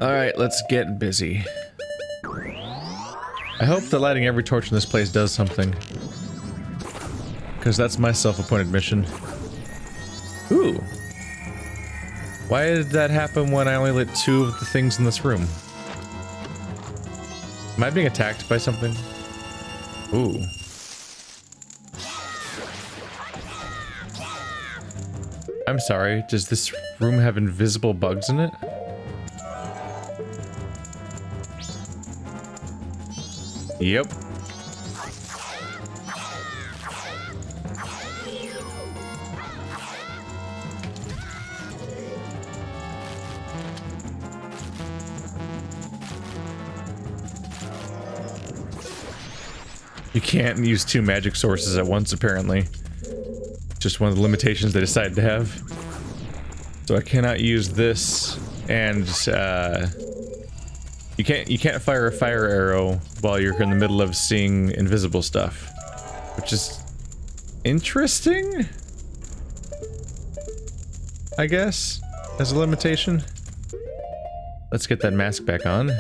Alright, let's get busy. I hope that lighting every torch in this place does something. Because that's my self-appointed mission. Ooh. Why did that happen when I only lit 2 of the things in this room? Am I being attacked by something? Ooh. I'm sorry, does this room have invisible bugs in it? Yep. You can't use 2 magic sources at once, apparently. Just one of the limitations they decided to have. So I cannot use this, and you can't fire a fire arrow while you're in the middle of seeing invisible stuff, which is interesting, I guess, as a limitation. Let's get that mask back on.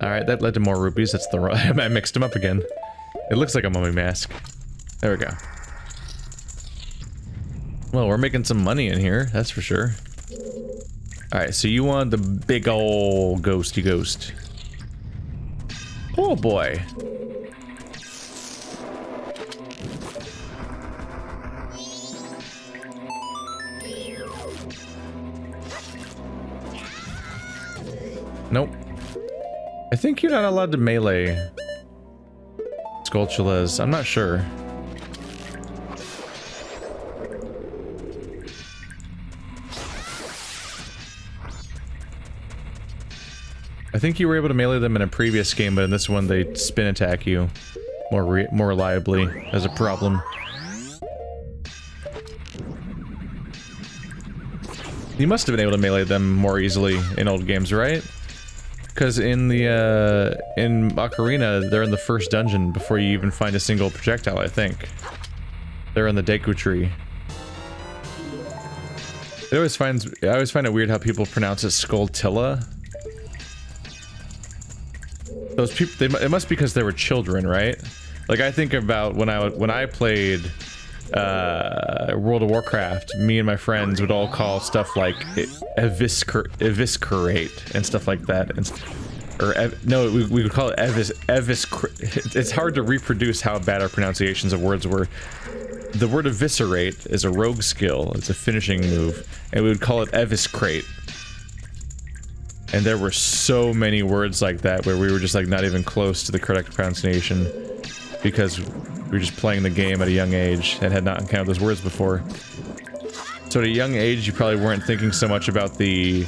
Alright, that led to more rupees. That's the wrong. I mixed them up again. It looks like a mummy mask. There we go. Well, we're making some money in here, that's for sure. Alright, so you want the big ol' ghosty ghost. Oh boy. Nope. I think you're not allowed to melee Skulltulas. I'm not sure. I think you were able to melee them in a previous game, but in this one they spin attack you more reliably as a problem. You must have been able to melee them more easily in old games, right? Because in the in Ocarina, they're in the first dungeon before you even find a single projectile, I think. They're in the Deku tree. I always find it weird how people pronounce it Skulltula. Those people, it must be because they were children, right? Like, I think about when I played World of Warcraft, me and my friends would all call stuff like eviscerate and stuff like that, no, we would call it eviscerate. It's hard to reproduce how bad our pronunciations of words were. The word eviscerate is a rogue skill. It's a finishing move, and we would call it eviscerate. And there were so many words like that where we were just like not even close to the correct pronunciation because we were just playing the game at a young age and had not encountered those words before. So at a young age, you probably weren't thinking so much about the,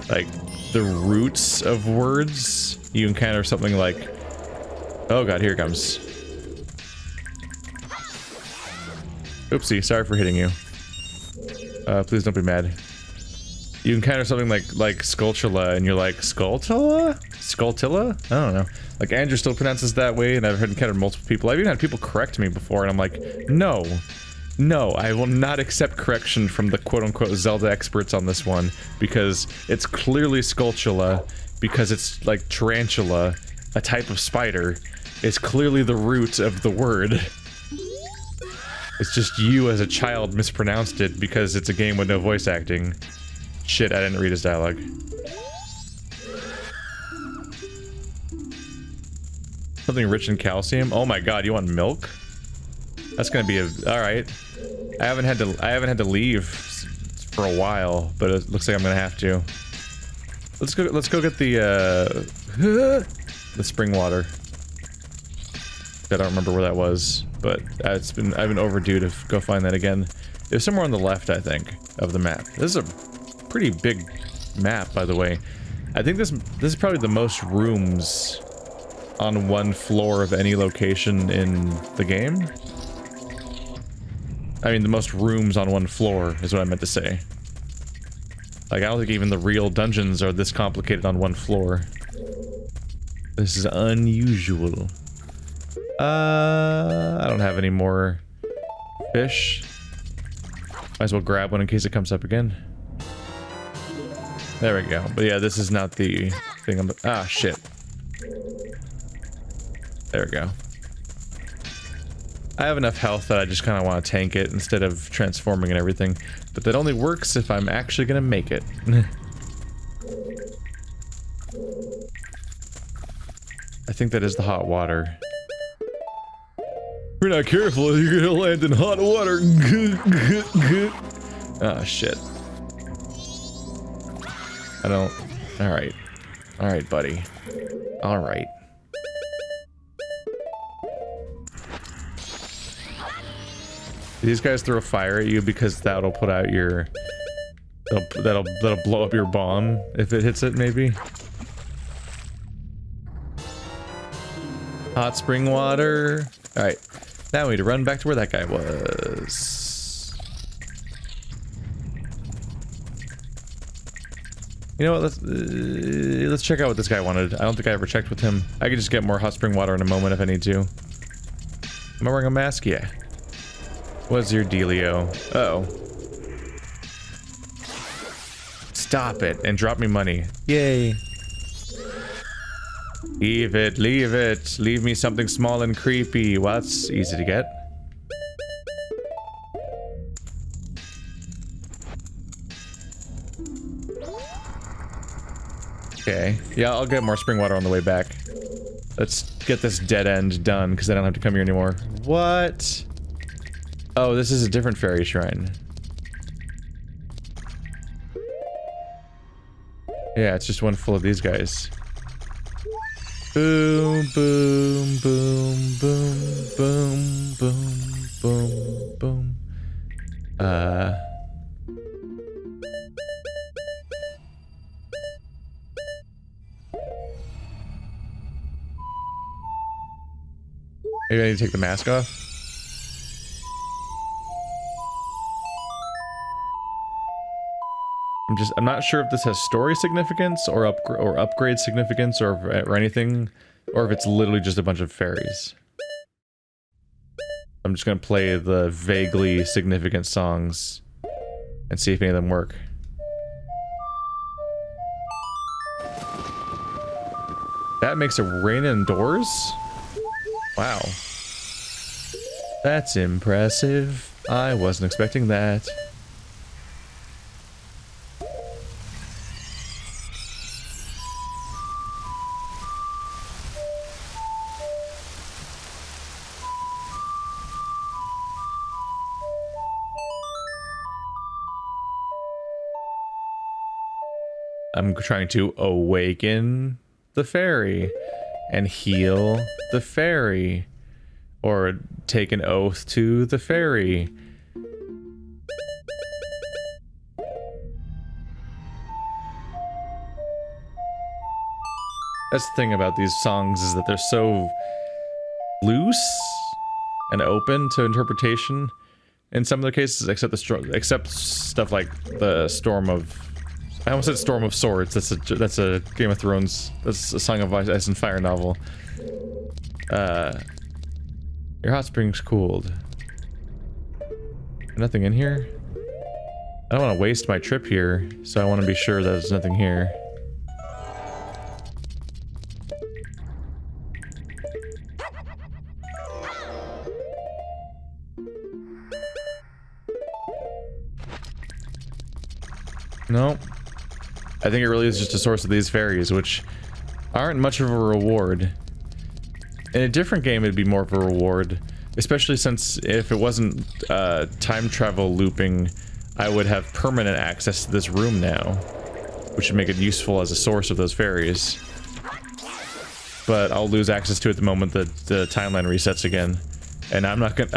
like, the roots of words. You encounter something like, oh god, here it comes. Oopsie, sorry for hitting you. Please don't be mad. You encounter something like Skulltula, and you're like, Skulltula? Skulltilla? I don't know. Like, Andrew still pronounces that way, and I've encountered multiple people. I've even had people correct me before, and I'm like, no. No, I will not accept correction from the quote-unquote Zelda experts on this one, because it's clearly Skulltula, because it's like tarantula, a type of spider. It's clearly the root of the word. It's just you as a child mispronounced it because it's a game with no voice acting. Shit, I didn't read his dialogue. Something rich in calcium? Oh my god, you want milk? That's gonna be a... alright. I haven't had to leave for a while, but it looks like I'm gonna have to. Let's go get the spring water. I don't remember where that was, but I've been overdue to go find that again. It was somewhere on the left, I think, of the map. This is a pretty big map, by the way. I think this is probably the most rooms on one floor of any location in the game. I mean, the most rooms on one floor is what I meant to say. Like, I don't think even the real dungeons are this complicated on one floor. This is unusual. I don't have any more fish. Might as well grab one in case it comes up again. There we go. But yeah, this is not the thing I'm... Ah, shit. There we go. I have enough health that I just kind of want to tank it instead of transforming and everything. But that only works if I'm actually going to make it. I think that is the hot water. If you're not careful, you're gonna land in hot water. Oh, shit. I don't... Alright. Alright, buddy. Alright. These guys throw fire at you because that'll put out your... That'll blow up your bomb if it hits it, maybe. Hot spring water. Alright. Now we need to run back to where that guy was. You know what, let's check out what this guy wanted. I don't think I ever checked with him. I could just get more hot spring water in a moment if I need to. Am I wearing a mask? Yeah. What's your dealio? Uh-oh. Stop it and drop me money. Yay. Leave it, leave it. Leave me something small and creepy. Well, that's easy to get. Okay. Yeah, I'll get more spring water on the way back. Let's get this dead end done, because I don't have to come here anymore. What? Oh, this is a different fairy shrine. Yeah, it's just one full of these guys. Boom, boom, boom, boom, boom, boom, boom, boom. Maybe I need to take the mask off. I'm not sure if this has story significance or upgrade significance or anything, or if it's literally just a bunch of fairies. I'm just gonna play the vaguely significant songs and see if any of them work. That makes it rain indoors? Wow. That's impressive. I wasn't expecting that. I'm trying to awaken the fairy and heal the fairy, or take an oath to the fairy. That's the thing about these songs, is that they're so loose and open to interpretation in some of the cases, except stuff like the Storm of... I almost said Storm of Swords. That's a Game of Thrones. That's a Song of Ice and Fire novel. Your hot spring's cooled. Nothing in here? I don't want to waste my trip here, so I want to be sure that there's nothing here. No. I think it really is just a source of these fairies, which aren't much of a reward. In a different game, it'd be more of a reward, especially since if it wasn't time travel looping, I would have permanent access to this room now, which would make it useful as a source of those fairies. But I'll lose access to it the moment that the timeline resets again, and I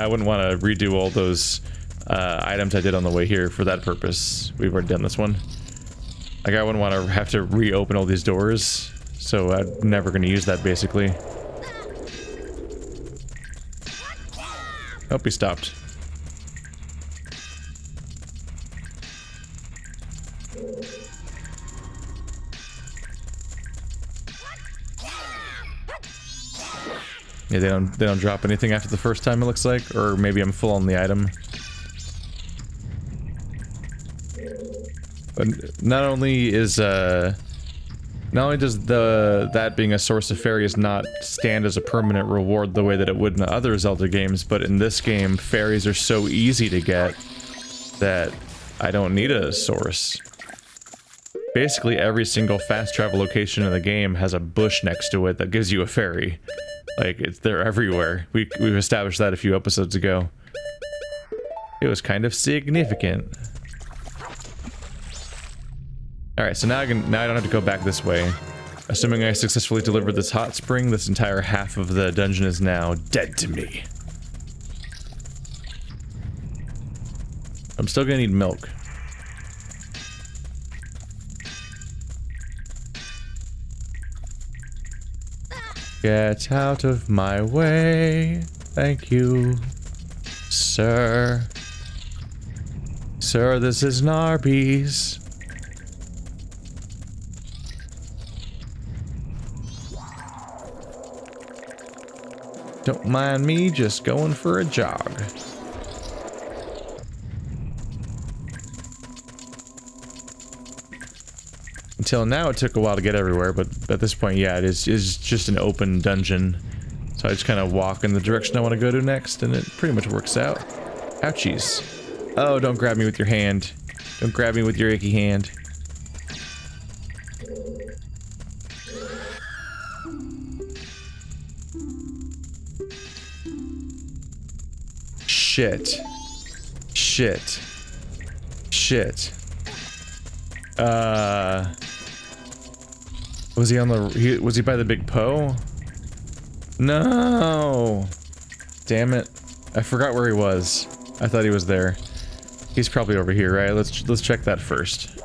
wouldn't want to redo all those items I did on the way here for that purpose. We've already done this one. Like, I wouldn't want to have to reopen all these doors, so I'm never going to use that, basically. Oh, he stopped. Yeah, they don't drop anything after the first time, it looks like, or maybe I'm full on the item. But not only is not only does that being a source of fairies not stand as a permanent reward the way that it would in other Zelda games, but in this game, fairies are so easy to get that I don't need a source. Basically, every single fast travel location in the game has a bush next to it that gives you a fairy. Like, they're everywhere. We've established that a few episodes ago. It was kind of significant. Alright, so now I don't have to go back this way. Assuming I successfully delivered this hot spring, this entire half of the dungeon is now dead to me. I'm still gonna need milk. Get out of my way. Thank you, sir. Sir, this is an Arby's. Don't mind me just going for a jog. Until now, it took a while to get everywhere, but at this point, yeah, it is just an open dungeon. So I just kind of walk in the direction I want to go to next, and it pretty much works out. Ouchies. Oh, don't grab me with your hand. Don't grab me with your icky hand. Shit. Shit. Shit. Was he on the... was he by the big Poe? No! Damn it. I forgot where he was. I thought he was there. He's probably over here, right? Let's check that first.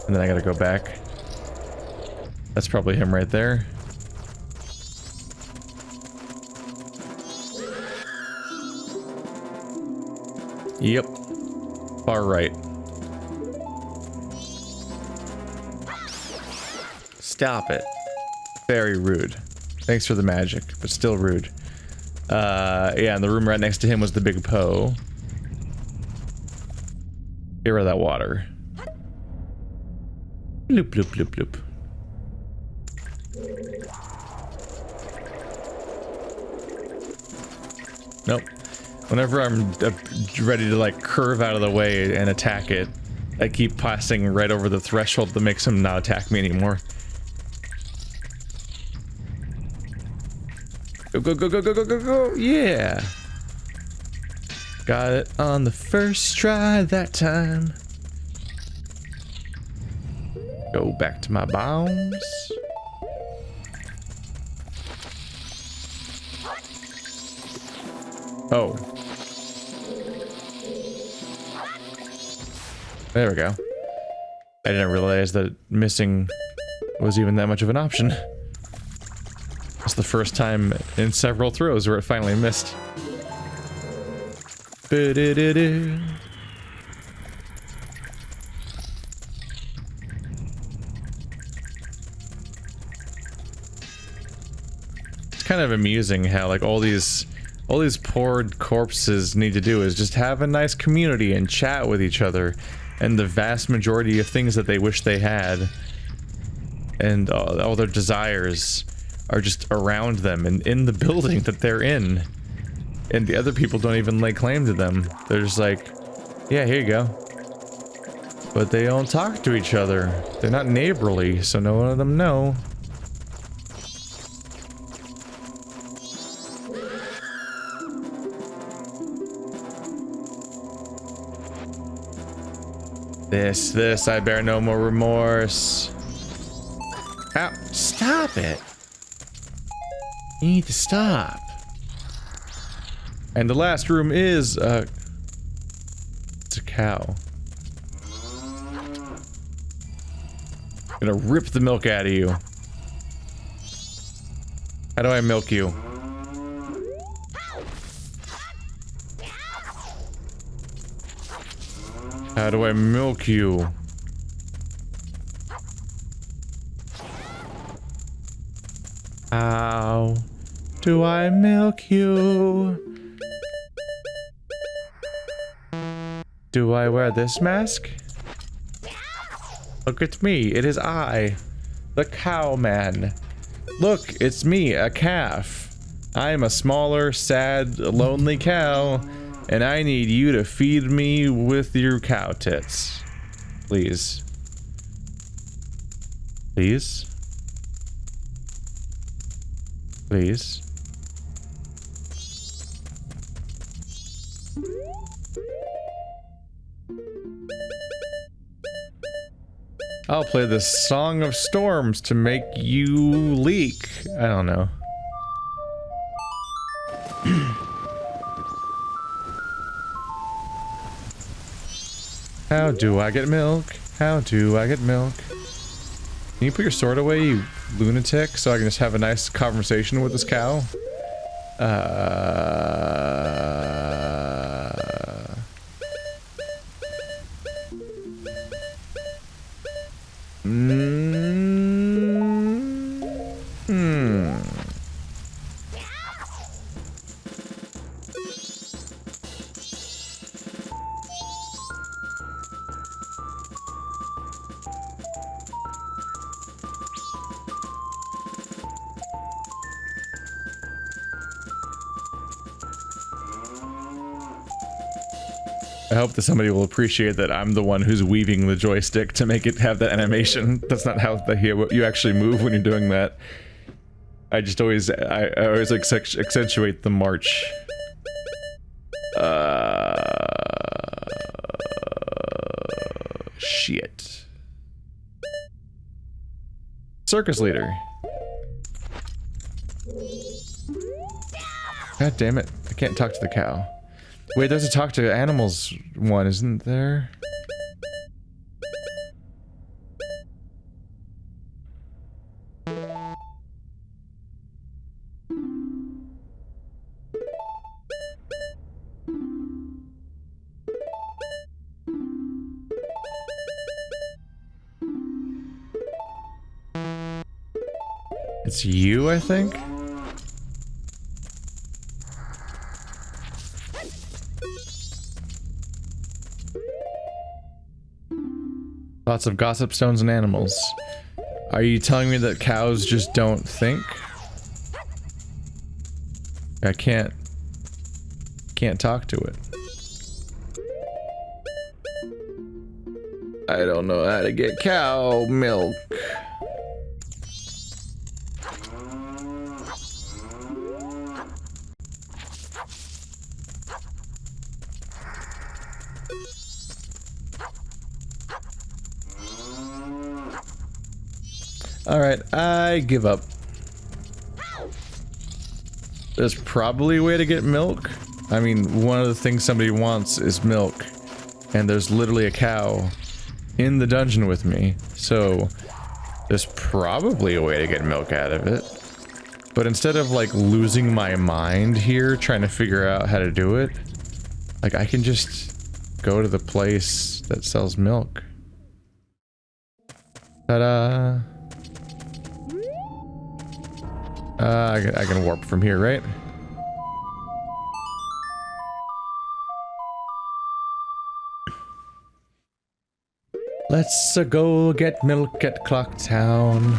And then I gotta go back. That's probably him right there. Yep. Far right. Stop it. Very rude. Thanks for the magic, but still rude. Yeah, and the room right next to him was the big Poe. Get rid of that water. Bloop, bloop, bloop, bloop. Nope. Whenever I'm ready to, like, curve out of the way and attack it, I keep passing right over the threshold that makes him not attack me anymore. Go, go, go, go, go, go, go, go! Yeah! Got it on the first try that time. Go back to my bounds. Oh. There we go. I didn't realize that missing was even that much of an option. It's the first time in several throws where it finally missed. Ba-da-da-da. It's kind of amusing how, like, all these poor corpses need to do is just have a nice community and chat with each other, and the vast majority of things that they wish they had and all their desires are just around them and in the building that they're in, and the other people don't even lay claim to them. They're just like, yeah, here you go. But they don't talk to each other. They're not neighborly, so no one of them know. This, I bear no more remorse. Ow, stop it. You need to stop. And the last room is, it's a cow. I'm gonna rip the milk out of you. How do I milk you? How do I milk you? How do I milk you? Do I wear this mask? Look at me. It is I, the cow man. Look, it's me, a calf. I am a smaller, sad, lonely cow, and I need you to feed me with your cow tits. Please. Please? Please? I'll play the Song of Storms to make you leak. I don't know. How do I get milk? How do I get milk? Can you put your sword away, you lunatic, so I can just have a nice conversation with this cow? I hope that somebody will appreciate that I'm the one who's weaving the joystick to make it have that animation. That's not how you actually move when you're doing that. I just always, I always accentuate the march. Shit. Circus leader. God damn it. I can't talk to the cow. Wait, there's a talk to animals one, isn't there? It's you, I think? Lots of gossip stones and animals. Are you telling me that cows just don't think? I can't talk to it. I don't know how to get cow milk. Alright, I give up. There's probably a way to get milk. I mean, one of the things somebody wants is milk. And there's literally a cow in the dungeon with me. So, there's probably a way to get milk out of it. But instead of, like, losing my mind here trying to figure out how to do it, like, I can just go to the place that sells milk. Ta-da! I can warp from here, right? Let's go get milk at Clocktown.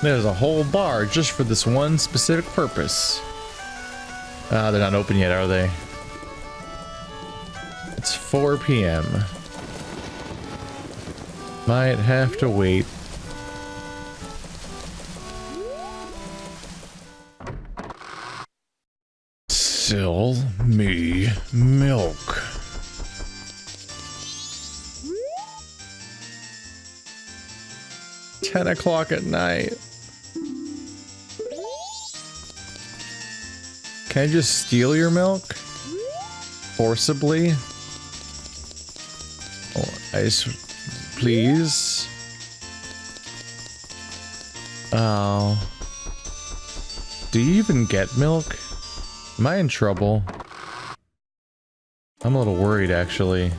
There's a whole bar just for this one specific purpose. They're not open yet, are they? It's 4 p.m. Might have to wait. Sell me milk. $10 o'clock at night. Can I just steal your milk? Forcibly? Please. Oh. Do you even get milk? Am I in trouble? I'm a little worried, actually.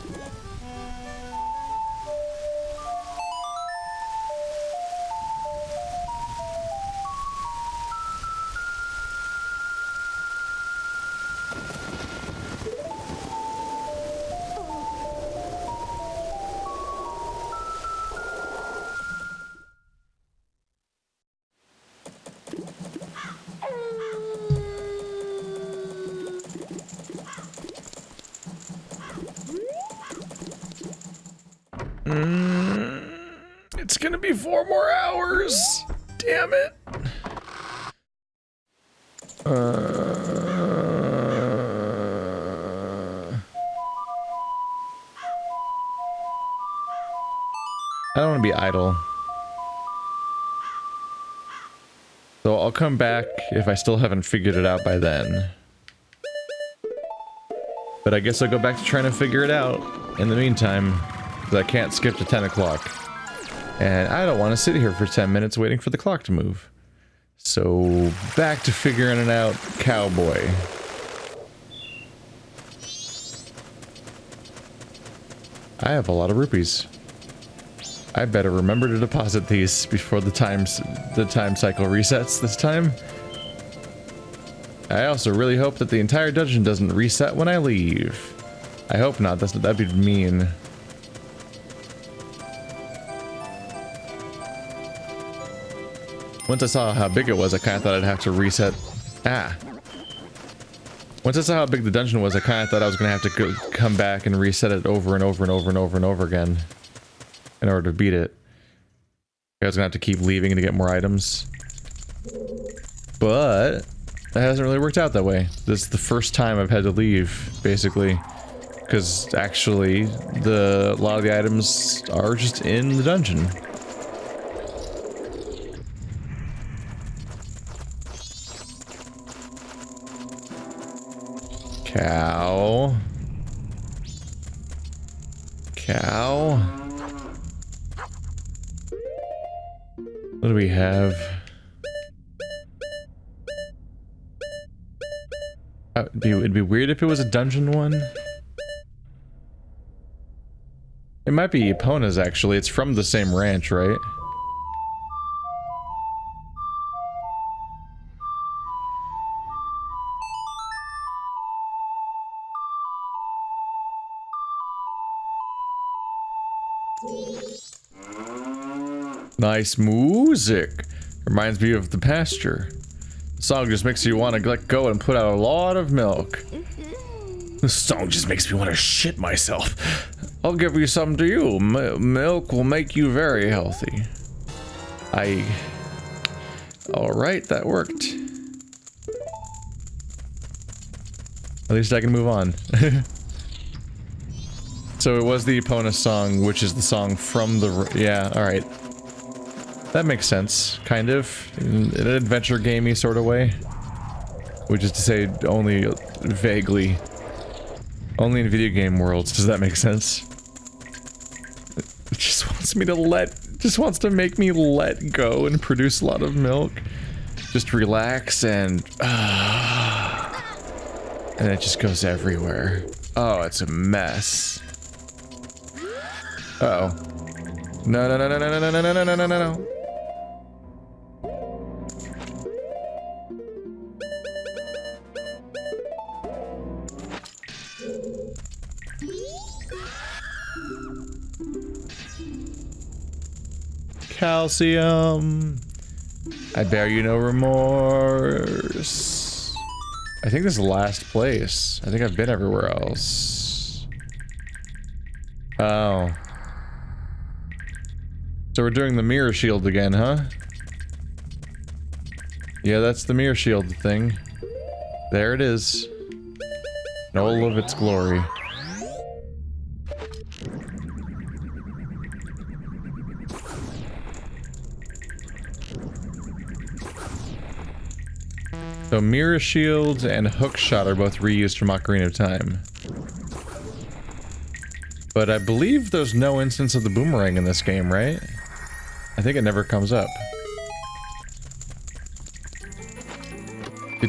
It's gonna be 4 more hours. Damn it. I don't want to be idle. So I'll come back if I still haven't figured it out by then. But I guess I'll go back to trying to figure it out in the meantime, because I can't skip to 10 o'clock. And I don't want to sit here for 10 minutes waiting for the clock to move. So, back to figuring it out, cowboy. I have a lot of rupees. I better remember to deposit these before the time cycle resets this time. I also really hope that the entire dungeon doesn't reset when I leave. I hope not, that'd be mean. Once I saw how big it was, I kind of thought I'd have to reset. Once I saw how big the dungeon was, I kind of thought I was going to have to come back and reset it over and over and over and over and over again in order to beat it. I was going to have to keep leaving to get more items. But that hasn't really worked out that way. This is the first time I've had to leave, basically. Because actually, a lot of the items are just in the dungeon. Cow. Cow. What do we have? It'd be weird if it was a dungeon one. It might be Epona's, actually. It's from the same ranch, right? Nice music. Reminds me of the pasture. The song just makes you want to let go and put out a lot of milk. This song just makes me want to shit myself. I'll give you some to you. Milk will make you very healthy. Alright, that worked. At least I can move on. So it was the Epona song, which is the song from the... Yeah, alright. That makes sense, kind of. In an adventure gamey sort of way. Which is to say, only vaguely. Only in video game worlds does that make sense. It just wants me to just wants to make me let go and produce a lot of milk. Just relax and it just goes everywhere. Oh, it's a mess. Uh-oh. No, no, no, no, no, no, no, no, no, no, no, no. Calcium. I bear you no remorse. I think this is the last place. I think I've been everywhere else. Oh. So we're doing the mirror shield again, huh? Yeah, that's the mirror shield thing. There it is. In all of its glory. So mirror shields and hook shot are both reused from Ocarina of Time. But I believe there's no instance of the boomerang in this game, right? I think it never comes up. You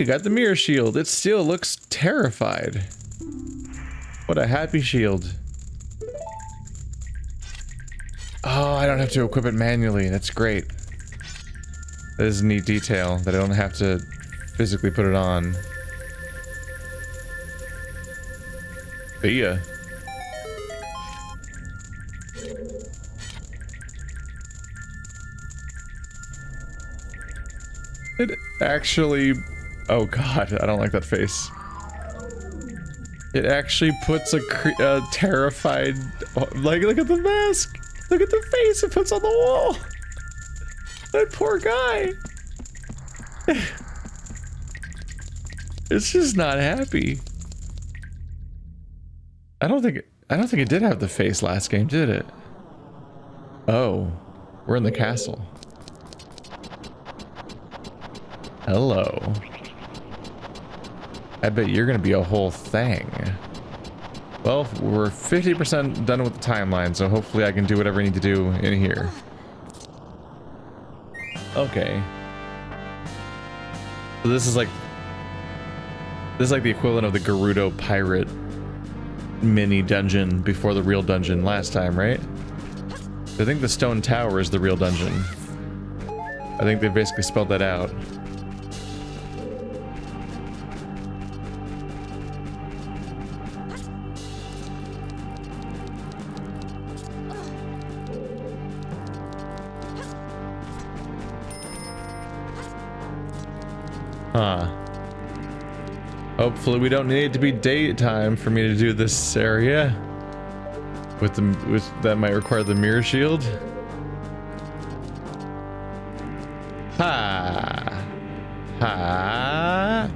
got the mirror shield. It still looks terrified. What a happy shield. Oh, I don't have to equip it manually. That's great. That is a neat detail that I don't have to physically put it on. But yeah. It actually... Oh god, I don't like that face. It actually puts a terrified... Like, look at the mask! Look at the face it puts on the wall! That poor guy! It's just not happy. I don't think it did have the face last game, did it? Oh, we're in the castle. Hello. I bet you're gonna be a whole thing. Well, we're 50% done with the timeline, so hopefully I can do whatever I need to do in here. Okay. So this is like the equivalent of the Gerudo pirate mini dungeon before the real dungeon last time, right? I think the stone tower is the real dungeon. I think they basically spelled that out. Huh. Hopefully we don't need it to be daytime for me to do this area. That might require the mirror shield. Ha! Ha!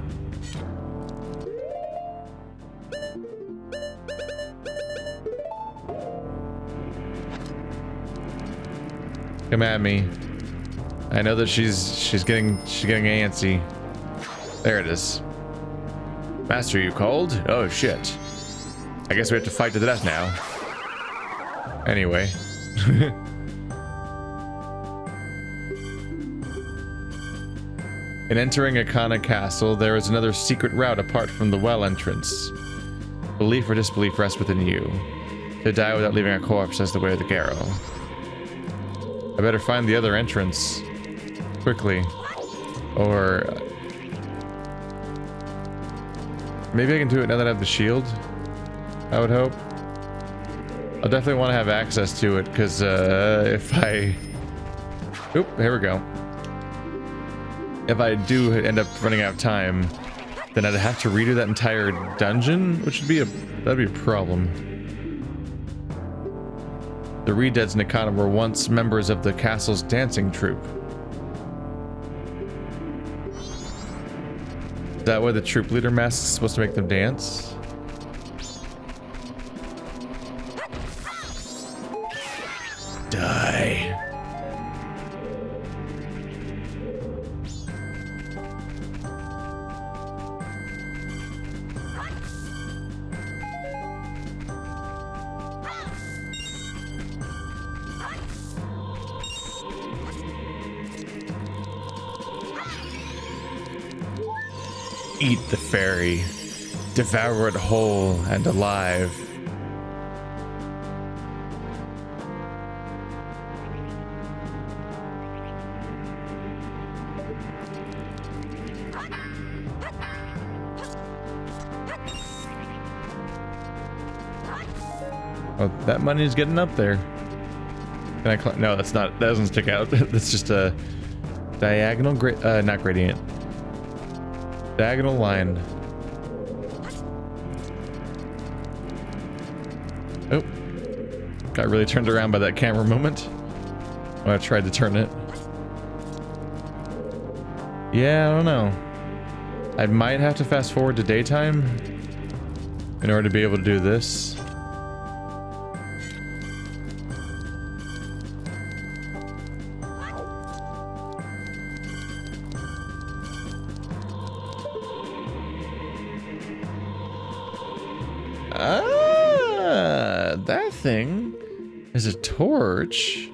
Come at me. I know that she's getting antsy. There it is. Master, you called? Oh shit. I guess we have to fight to the death now. Anyway. In entering Akana Castle, there is another secret route apart from the well entrance. Belief or disbelief rests within you. To die without leaving a corpse is the way of the Garrow. I better find the other entrance quickly. Or... maybe I can do it now that I have the shield, I would hope. I'll definitely want to have access to it, because if I... oop, here we go. If I do end up running out of time, then I'd have to redo that entire dungeon, which would be that'd be a problem. The Redeads in Akana were once members of the castle's dancing troupe. Is that why the troop leader mask is supposed to make them dance? Die. Eat the fairy. Devour it whole and alive. Oh, that money is getting up there. Can I no, that's not. That doesn't stick out. That's just a diagonal, not gradient. Diagonal line. Oh, got really turned around by that camera moment when I tried to turn it. Yeah, I don't know. I might have to fast forward to daytime in order to be able to do this. Ah, that thing is a torch.